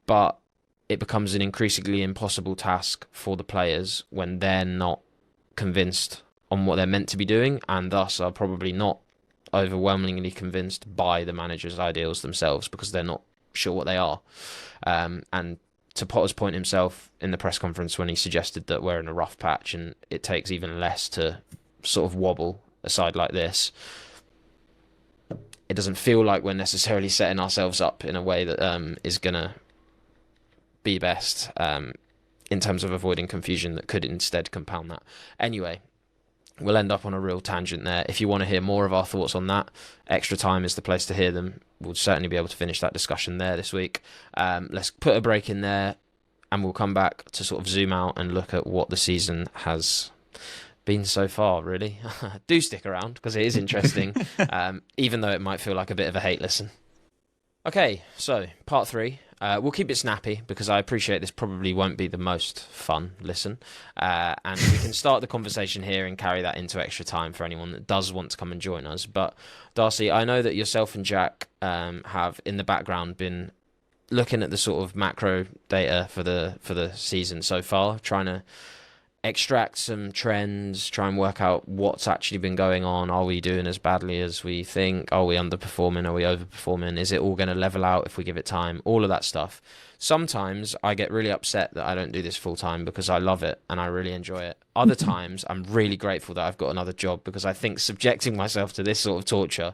But it becomes an increasingly impossible task for the players when they're not convinced on what they're meant to be doing, and thus are probably not overwhelmingly convinced by the manager's ideals themselves, because they're not sure what they are. And to Potter's point himself in the press conference when he suggested that we're in a rough patch and it takes even less to sort of wobble a side like this, it doesn't feel like we're necessarily setting ourselves up in a way that is going to be best in terms of avoiding confusion that could instead compound that. Anyway, we'll end up on a real tangent there. If you want to hear more of our thoughts on that, Extra Time is the place to hear them. We'll certainly be able to finish that discussion there this week. Let's put a break in there, and we'll come back to sort of zoom out and look at what the season has been so far, really. Do stick around, because it is interesting, even though it might feel like a bit of a hate listen. Okay, so part 3. We'll keep it snappy, because I appreciate this probably won't be the most fun listen. And we can start the conversation here and carry that into Extra Time for anyone that does want to come and join us. But Darcy, I know that yourself and Jack have in the background been looking at the sort of macro data for the season so far, trying to extract some trends, try and work out what's actually been going on. Are we doing as badly as we think? Are we underperforming? Are we overperforming? Is it all going to level out if we give it time? All of that stuff. Sometimes I get really upset that I don't do this full time, because I love it and I really enjoy it. Other times I'm really grateful that I've got another job, because I think subjecting myself to this sort of torture,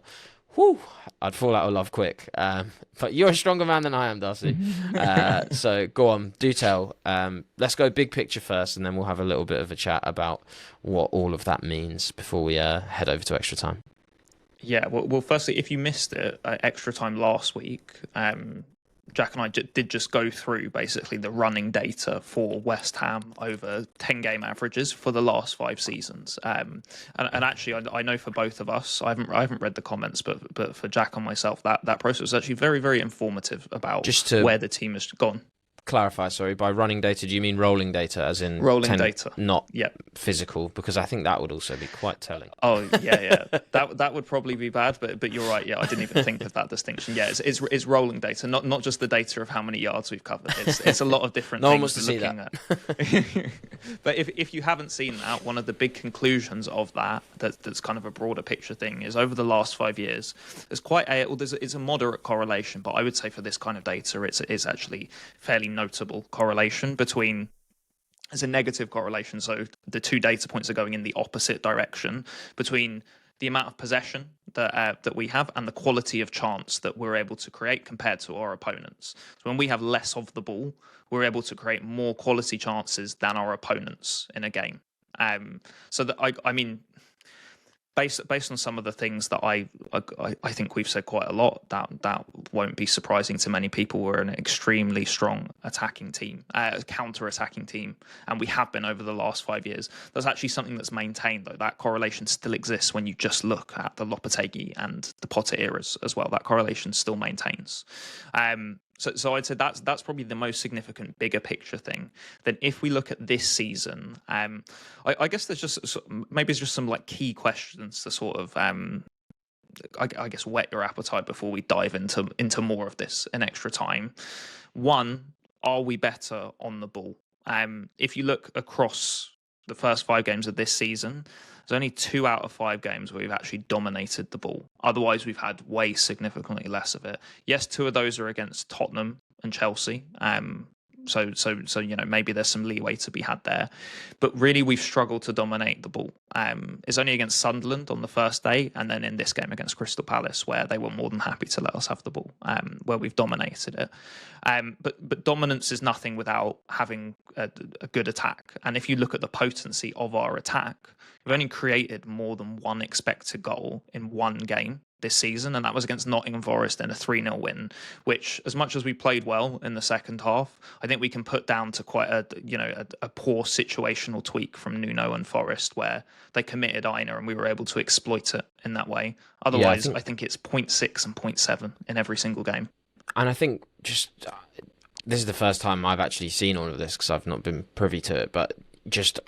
I'd fall out of love quick. But you're a stronger man than I am, Darcy. So go on, do tell. Let's go big picture first, and then we'll have a little bit of a chat about what all of that means before we head over to Extra Time. Yeah, well, firstly, if you missed it, Extra Time last week, Jack and I did just go through basically the running data for West Ham over 10-game averages for the last 5 seasons. And actually, I know for both of us, I haven't read the comments, but for Jack and myself, that process was actually very, very informative about where the team has gone. clarify, sorry, by running data, do you mean rolling data, as in Rolling data. not Yeah. physical? Because I think that would also be quite telling. Oh yeah. That would probably be bad, but you're right. Yeah, I didn't even think of that distinction. Yeah, it's rolling data, not just the data of how many yards we've covered. It's a lot of different No one things wants to we're see looking at. But if you haven't seen that, one of the big conclusions of that's kind of a broader picture thing is over the last 5 years, it's a moderate correlation, but I would say for this kind of data, it's actually fairly notable correlation between. There's a negative correlation, so the two data points are going in the opposite direction between the amount of possession that we have and the quality of chance that we're able to create compared to our opponents. So when we have less of the ball, we're able to create more quality chances than our opponents in a game. So that I mean, based on some of the things that I think we've said quite a lot, that won't be surprising to many people. We're an extremely strong attacking team, counter-attacking team, and we have been over the last 5 years. That's actually something that's maintained, though. That correlation still exists when you just look at the Lopetegui and the Potter eras as well. That correlation still maintains. So I'd say that's probably the most significant, bigger picture thing. Then if we look at this season, I guess there's just maybe it's just some like key questions to sort of I guess whet your appetite before we dive into more of this in extra time. One, are we better on the ball? If you look across the first 5 games of this season, there's only 2 out of 5 games where we've actually dominated the ball. Otherwise, we've had way significantly less of it. Yes, 2 of those are against Tottenham and Chelsea. So maybe there's some leeway to be had there, but really we've struggled to dominate the ball. It's only against Sunderland on the first day, and then in this game against Crystal Palace where they were more than happy to let us have the ball, where we've dominated it. But dominance is nothing without having a good attack. And if you look at the potency of our attack, we've only created more than 1 expected goal in 1 game this season, and that was against Nottingham Forest in a 3-0 win, which, as much as we played well in the second half, I think we can put down to quite a poor situational tweak from Nuno and Forest, where they committed Aina and we were able to exploit it in that way. Otherwise, I think it's 0.6 and 0.7 in every single game. And I think just this is the first time I've actually seen all of this because I've not been privy to it, but just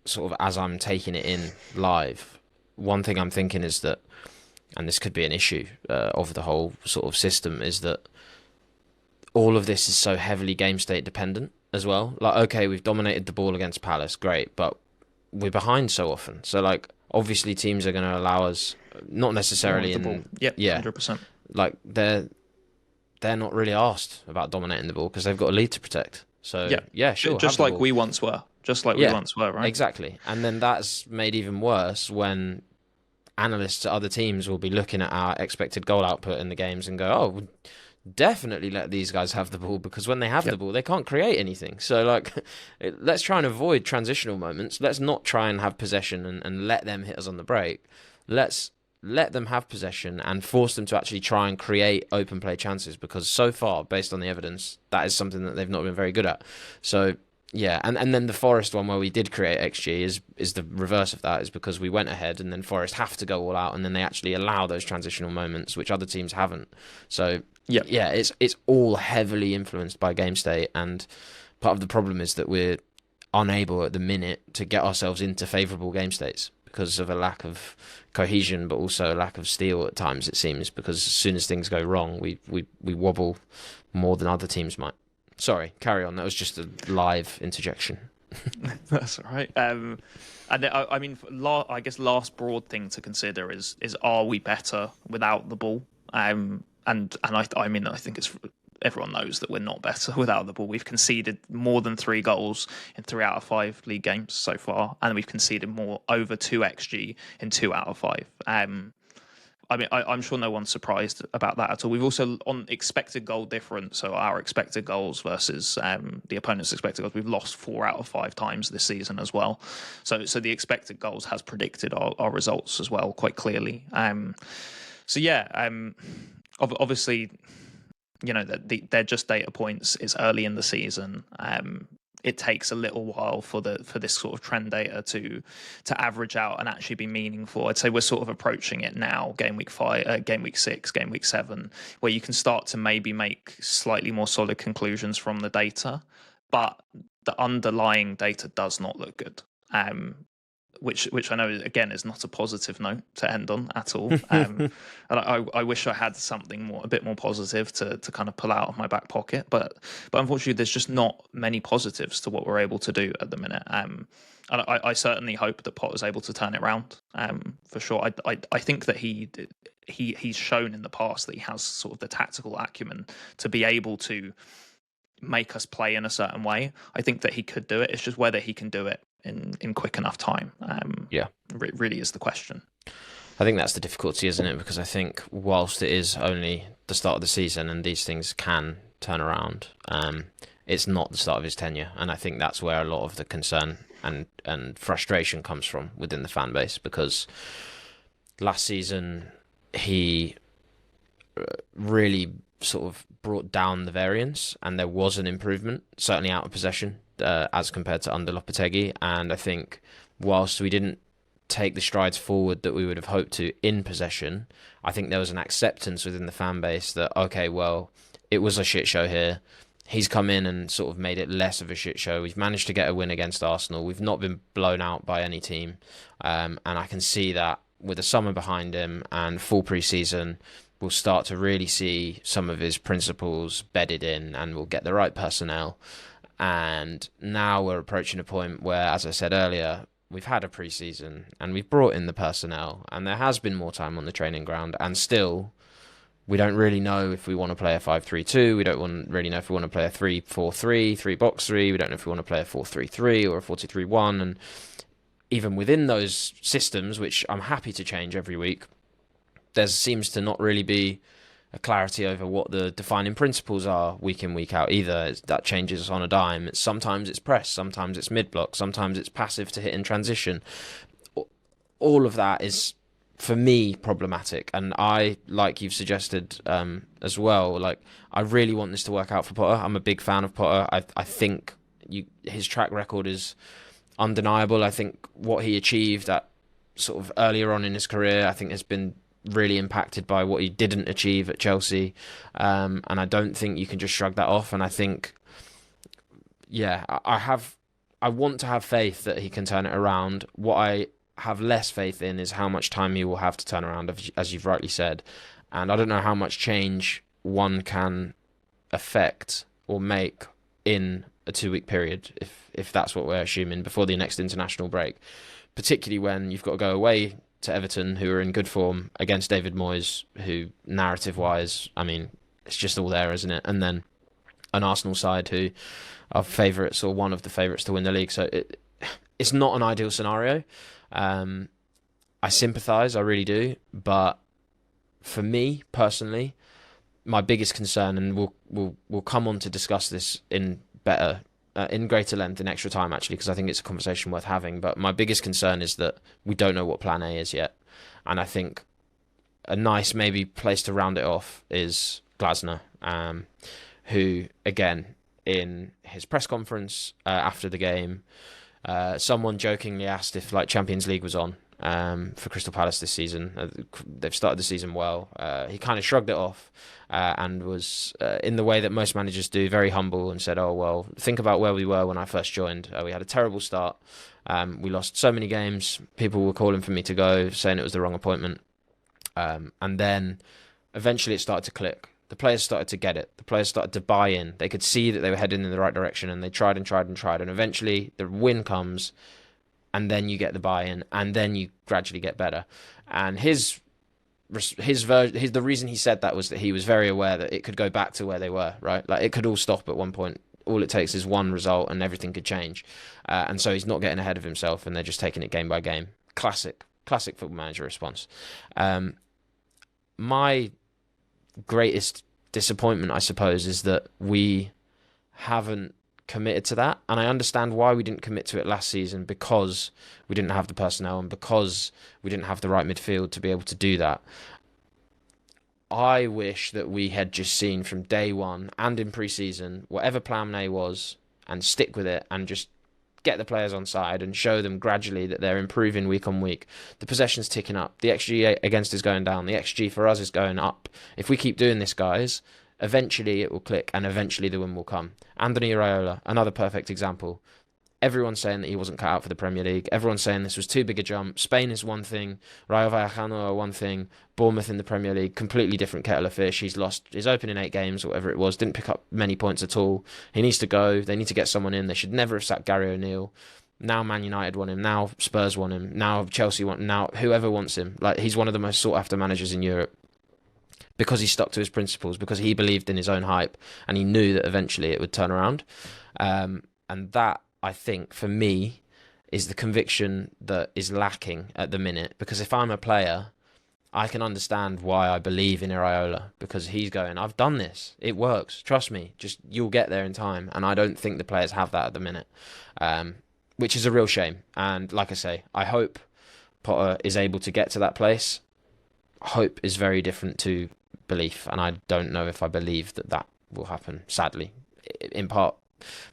sort of as I'm taking it in live, one thing I'm thinking is that, and this could be an issue of the whole sort of system, is that all of this is so heavily game state dependent as well. Like, okay, we've dominated the ball against Palace, great, but we're behind so often. So, like, obviously teams are going to allow us, not necessarily the ball. Yeah, 100%. Like, they're not really asked about dominating the ball because they've got a lead to protect. So, yeah sure. Just like we once were. We once were, right? Exactly. And then that's made even worse when analysts at other teams will be looking at our expected goal output in the games and go, oh, we'll definitely let these guys have the ball because when they have the ball, they can't create anything. So, like, let's try and avoid transitional moments. Let's not try and have possession and let them hit us on the break. Let's let them have possession and force them to actually try and create open play chances because so far, based on the evidence, that is something that they've not been very good at. So, yeah, and then the Forest one where we did create XG is the reverse of that, is because we went ahead and then Forest have to go all out and then they actually allow those transitional moments, which other teams haven't. So, yeah, it's all heavily influenced by game state, and part of the problem is that we're unable at the minute to get ourselves into favourable game states because of a lack of cohesion, but also a lack of steel at times, it seems, because as soon as things go wrong, we wobble more than other teams might. Sorry, carry on. That was just a live interjection. That's all right. And I mean, I guess last broad thing to consider is are we better without the ball? And I mean, I think everyone knows that we're not better without the ball. We've conceded more than 3 goals in 3 out of 5 league games so far, and we've conceded over 2 XG in 2 out of 5. I mean, I'm sure no one's surprised about that at all. We've also, on expected goal difference, so our expected goals versus the opponent's expected goals, we've lost 4 out of 5 times this season as well. So the expected goals has predicted our results as well quite clearly. Obviously, they're just data points. It's early in the season. it takes a little while for this sort of trend data to average out and actually be meaningful. I'd say we're sort of approaching it now, game week 5, game week 6, game week 7, where you can start to maybe make slightly more solid conclusions from the data, but the underlying data does not look good. Which I know again is not a positive note to end on at all. And I wish I had something a bit more positive to kind of pull out of my back pocket, but unfortunately there's just not many positives to what we're able to do at the minute. And I certainly hope that Potter's able to turn it around. For sure, I think that he's shown in the past that he has sort of the tactical acumen to be able to make us play in a certain way. I think that he could do it. It's just whether he can do it in quick enough time. Really is the question. I think that's the difficulty, isn't it? Because I think whilst it is only the start of the season and these things can turn around, it's not the start of his tenure, and I think that's where a lot of the concern and frustration comes from within the fan base. Because last season he really sort of brought down the variance, and there was an improvement, certainly out of possession, as compared to under Lopetegui. And I think whilst we didn't take the strides forward that we would have hoped to in possession, I think there was an acceptance within the fan base that, okay, well, it was a shit show here. He's come in and sort of made it less of a shit show. We've managed to get a win against Arsenal. We've not been blown out by any team. And I can see that with the summer behind him and full pre-season, we'll start to really see some of his principles bedded in, and we'll get the right personnel. And now we're approaching a point where, as I said earlier, we've had a pre-season and we've brought in the personnel, and there has been more time on the training ground, and still we don't really know if we want to play a 5-3-2. We don't really know if we want to play a 3-4-3, 3-box-3. We don't know if we want to play a 4-3-3 or a 4-2-3-1. And even within those systems, which I'm happy to change every week, there seems to not really be a clarity over what the defining principles are week in, week out. Either that changes on a dime. Sometimes it's press, sometimes it's mid-block, sometimes it's passive to hit in transition. All of that is, for me, problematic. And I, like you've suggested as well, like, I really want this to work out for Potter. I'm a big fan of Potter. I think his track record is undeniable. I think what he achieved at sort of earlier on in his career, I think has been really impacted by what he didn't achieve at Chelsea, and I don't think you can just shrug that off. And I think, I want to have faith that he can turn it around. What I have less faith in is how much time he will have to turn around, as you've rightly said. And I don't know how much change one can affect or make in a 2-week period, if that's what we're assuming, before the next international break, particularly when you've got to go away to Everton, who are in good form, against David Moyes, who, narrative-wise, I mean, it's just all there, isn't it? And then an Arsenal side who are favourites, or one of the favourites to win the league. So it's not an ideal scenario. I sympathise, I really do. But for me, personally, my biggest concern, and we'll come on to discuss this in greater length in extra time, actually, because I think it's a conversation worth having. But my biggest concern is that we don't know what plan A is yet. And I think a nice maybe place to round it off is Glasner, who, again, in his press conference after the game, someone jokingly asked if Champions League was on for Crystal Palace this season. They've started the season well. He kind of shrugged it off and was, in the way that most managers do, very humble, and said, oh, well, think about where we were when I first joined. We had a terrible start. We lost so many games. People were calling for me to go, saying it was the wrong appointment. And then eventually it started to click. The players started to get it. The players started to buy in. They could see that they were heading in the right direction, and they tried and tried and tried. And eventually the win comes, and then you get the buy-in, and then you gradually get better. And the reason he said that was that he was very aware that it could go back to where they were, right? Like, it could all stop at one point. All it takes is one result, and everything could change. And so he's not getting ahead of himself, and they're just taking it game by game. Classic football manager response. My greatest disappointment, I suppose, is that we haven't committed to that. And I understand why we didn't commit to it last season, because we didn't have the personnel and because we didn't have the right midfield to be able to do that. I wish that we had just seen from day one and in pre-season whatever plan A was, and stick with it and just get the players on side and show them gradually that they're improving week on week. The possession's ticking up. The XG against is going down. The XG for us is going up. If we keep doing this, guys, eventually it will click and eventually the win will come. Andoni Iraola, another perfect example. Everyone's saying that he wasn't cut out for the Premier League. Everyone's saying this was too big a jump. Spain is one thing. Rayo Vallecano are one thing. Bournemouth in the Premier League, completely different kettle of fish. He's lost his opening 8 games, or whatever it was. Didn't pick up many points at all. He needs to go. They need to get someone in. They should never have sacked Gary O'Neill. Now Man United want him. Now Spurs want him. Now Chelsea want him. Now whoever wants him. Like, he's one of the most sought after managers in Europe because he stuck to his principles, because he believed in his own hype, and he knew that eventually it would turn around. And that, I think, for me, is the conviction that is lacking at the minute. Because if I'm a player, I can understand why I believe in Iraola, because he's going, I've done this. It works. Trust me. Just, you'll get there in time. And I don't think the players have that at the minute, which is a real shame. And like I say, I hope Potter is able to get to that place. Hope is very different to belief. And I don't know if I believe that that will happen, sadly. In part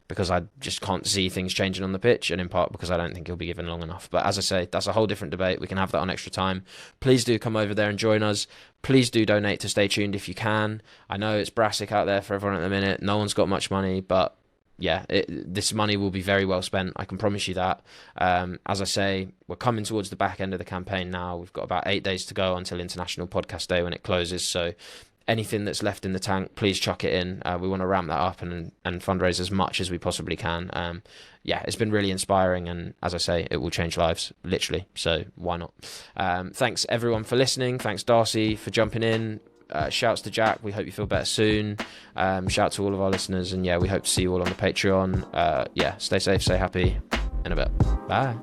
because I just can't see things changing on the pitch, and in part because I don't think he'll be given long enough. But as I say, that's a whole different debate. We can have that on Extra Time. Please do come over there and join us. Please do donate to Stay Tuned if you can. I know it's brassic out there for everyone at the minute. No one's got much money, but yeah, this money will be very well spent. I can promise you that. As I say, we're coming towards the back end of the campaign now. We've got about 8 days to go until International Podcast Day when it closes. So anything that's left in the tank, please chuck it in. We want to ramp that up and fundraise as much as we possibly can. Yeah, it's been really inspiring, and as I say, it will change lives, literally. So why not? Thanks everyone for listening. Thanks Darcy for jumping in. Shouts to Jack. We hope you feel better soon. Shout to all of our listeners, and yeah, we hope to see you all on the Patreon. Yeah, stay safe, stay happy. In a bit. Bye.